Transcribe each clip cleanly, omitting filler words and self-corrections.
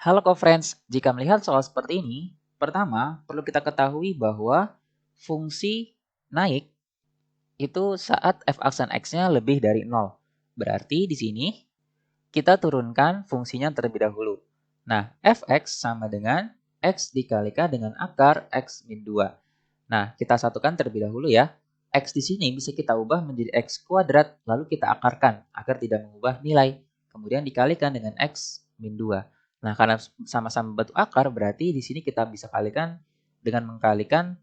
Halo co-friends, jika melihat soal seperti ini, pertama perlu kita ketahui bahwa fungsi naik itu saat f aksen x-nya lebih dari 0. Berarti di sini kita turunkan fungsinya terlebih dahulu. Nah, fx sama dengan x dikalikan dengan akar x min 2. Nah, kita satukan terlebih dahulu ya. X di sini bisa kita ubah menjadi x kuadrat, lalu kita akarkan agar tidak mengubah nilai. Kemudian dikalikan dengan x min 2. Nah, karena sama-sama bentuk akar, berarti di sini kita bisa kalikan dengan mengkalikan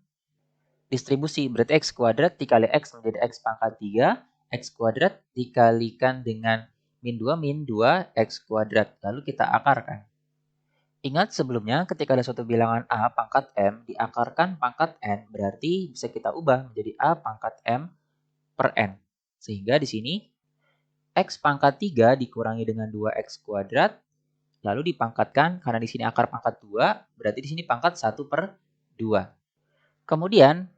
distribusi. Berarti x kuadrat dikali x menjadi x pangkat 3, x kuadrat dikalikan dengan min 2 x kuadrat. Lalu kita akarkan. Ingat sebelumnya ketika ada suatu bilangan A pangkat M diakarkan pangkat N, berarti bisa kita ubah menjadi A pangkat M per N. Sehingga di sini X pangkat 3 dikurangi dengan 2X kuadrat, lalu dipangkatkan, karena di sini akar pangkat 2, berarti di sini pangkat 1 per 2. Kemudian,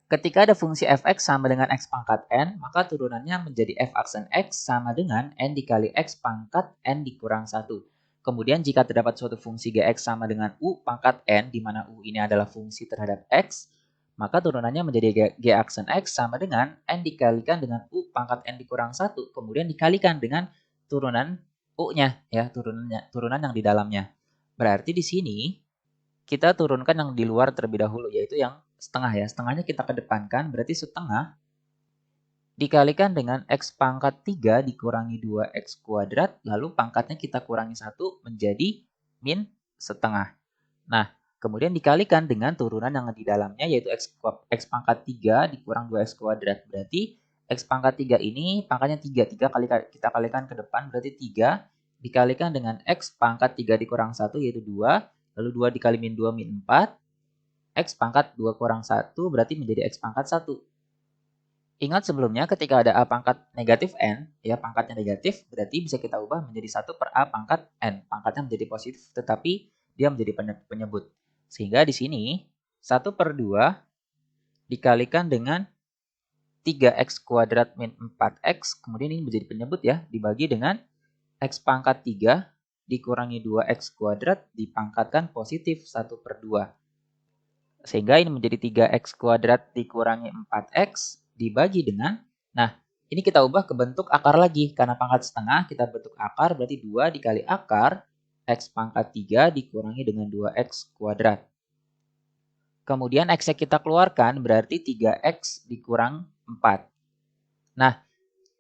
ketika ada fungsi fx sama dengan x pangkat n, maka turunannya menjadi f aksen x sama dengan n dikali x pangkat n dikurang 1. Kemudian jika terdapat suatu fungsi gx sama dengan u pangkat n, di mana u ini adalah fungsi terhadap x, maka turunannya menjadi g aksen x sama dengan n dikalikan dengan u pangkat n dikurang 1, kemudian dikalikan dengan turunan u-nya, ya, turunan yang di dalamnya. Berarti di sini kita turunkan yang di luar terlebih dahulu, yaitu yang setengah ya. Setengahnya kita kedepankan, berarti setengah dikalikan dengan x pangkat 3 dikurangi 2x kuadrat, lalu pangkatnya kita kurangi 1 menjadi min setengah. Nah, kemudian dikalikan dengan turunan yang di dalamnya, yaitu x pangkat 3 dikurang 2x kuadrat. Berarti x pangkat 3 ini pangkatnya 3. 3 kali kita kalikan ke depan, berarti 3 dikalikan dengan x pangkat 3 dikurang 1, yaitu 2. Lalu 2 dikali min 2 min 4. X pangkat 2 kurang 1 berarti menjadi x pangkat 1. Ingat sebelumnya ketika ada A pangkat negatif N, ya pangkatnya negatif, berarti bisa kita ubah menjadi 1 per A pangkat N. Pangkatnya menjadi positif, tetapi dia menjadi penyebut. Sehingga di sini 1 per 2 dikalikan dengan 3x kuadrat min 4x, kemudian ini menjadi penyebut ya, dibagi dengan x pangkat 3 dikurangi 2x kuadrat dipangkatkan positif 1 per 2. Sehingga ini menjadi 3x kuadrat dikurangi 4x dibagi dengan, nah ini kita ubah ke bentuk akar lagi. Karena pangkat setengah kita bentuk akar, berarti 2 dikali akar x pangkat 3 dikurangi dengan 2x kuadrat. Kemudian x-nya kita keluarkan, berarti 3x dikurang 4. Nah,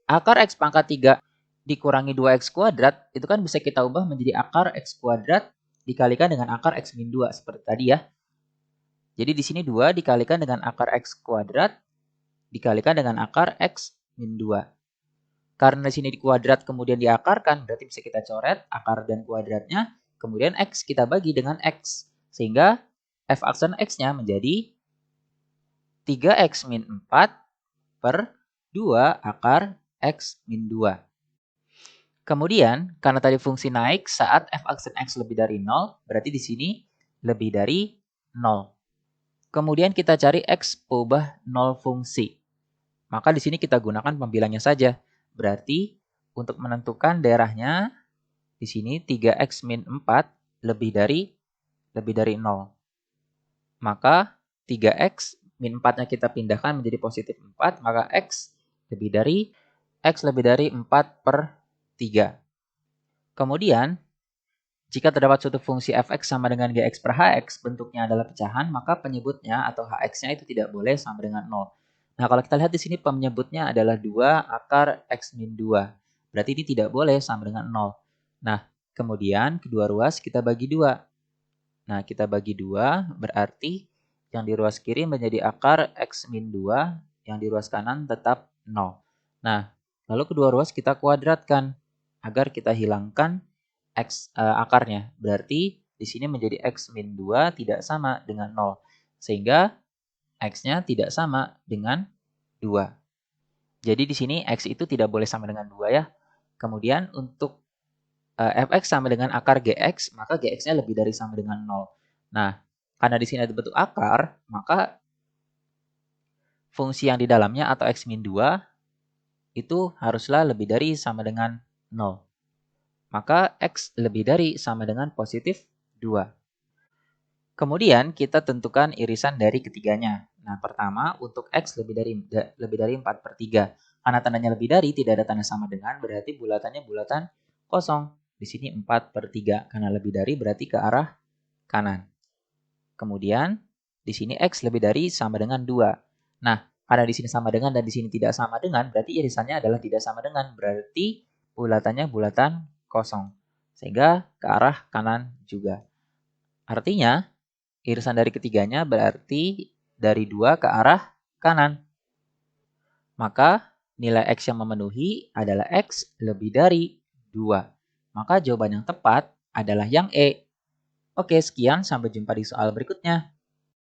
akar x pangkat 3 dikurangi 2x kuadrat, itu kan bisa kita ubah menjadi akar x kuadrat dikalikan dengan akar x min 2, seperti tadi ya. Jadi di sini 2 dikalikan dengan akar x kuadrat dikalikan dengan akar x min 2. Karena di sini di kuadrat kemudian diakarkan, berarti bisa kita coret akar dan kuadratnya, kemudian x kita bagi dengan x. Sehingga f aksen x-nya menjadi 3x min 4 per 2 akar x min 2. Kemudian, karena tadi fungsi naik saat f aksen x lebih dari 0, berarti di sini lebih dari 0. Kemudian kita cari x ubah 0 fungsi. Maka di sini kita gunakan pembilangnya saja. Berarti untuk menentukan daerahnya di sini 3x min 4 lebih dari 0. Maka 3x min 4-nya kita pindahkan menjadi positif 4, maka x lebih dari 4 per 3. Kemudian jika terdapat suatu fungsi fx sama dengan gx per hx, bentuknya adalah pecahan, maka penyebutnya atau hx-nya itu tidak boleh sama dengan 0. Nah, kalau kita lihat di sini penyebutnya adalah 2 akar x min 2. Berarti ini tidak boleh sama dengan 0. Nah, kemudian kedua ruas kita bagi 2. Nah, kita bagi 2 berarti yang di ruas kiri menjadi akar x min 2, yang di ruas kanan tetap 0. Nah, lalu kedua ruas kita kuadratkan agar kita hilangkan akarnya. Berarti di sini menjadi x min 2 tidak sama dengan 0. Sehingga x-nya tidak sama dengan 2. Jadi di sini x itu tidak boleh sama dengan 2 ya. Kemudian untuk fx sama dengan akar gx, maka gx-nya lebih dari sama dengan 0. Nah, karena di sini ada bentuk akar, maka fungsi yang di dalamnya atau x min 2 itu haruslah lebih dari sama dengan 0. maka X lebih dari sama dengan positif 2. Kemudian kita tentukan irisan dari ketiganya. Nah, pertama untuk X lebih dari 4/3. Karena tandanya lebih dari, tidak ada tanda sama dengan, berarti bulatannya bulatan kosong. Di sini 4/3, karena lebih dari berarti ke arah kanan. Kemudian, di sini X lebih dari sama dengan 2. Nah, karena di sini sama dengan dan di sini tidak sama dengan, berarti irisannya adalah tidak sama dengan. Berarti bulatannya bulatan kosong. Sehingga ke arah kanan juga. Artinya, irisan dari ketiganya berarti dari 2 ke arah kanan. Maka nilai X yang memenuhi adalah X lebih dari 2. Maka jawaban yang tepat adalah yang E. Oke, sekian. Sampai jumpa di soal berikutnya.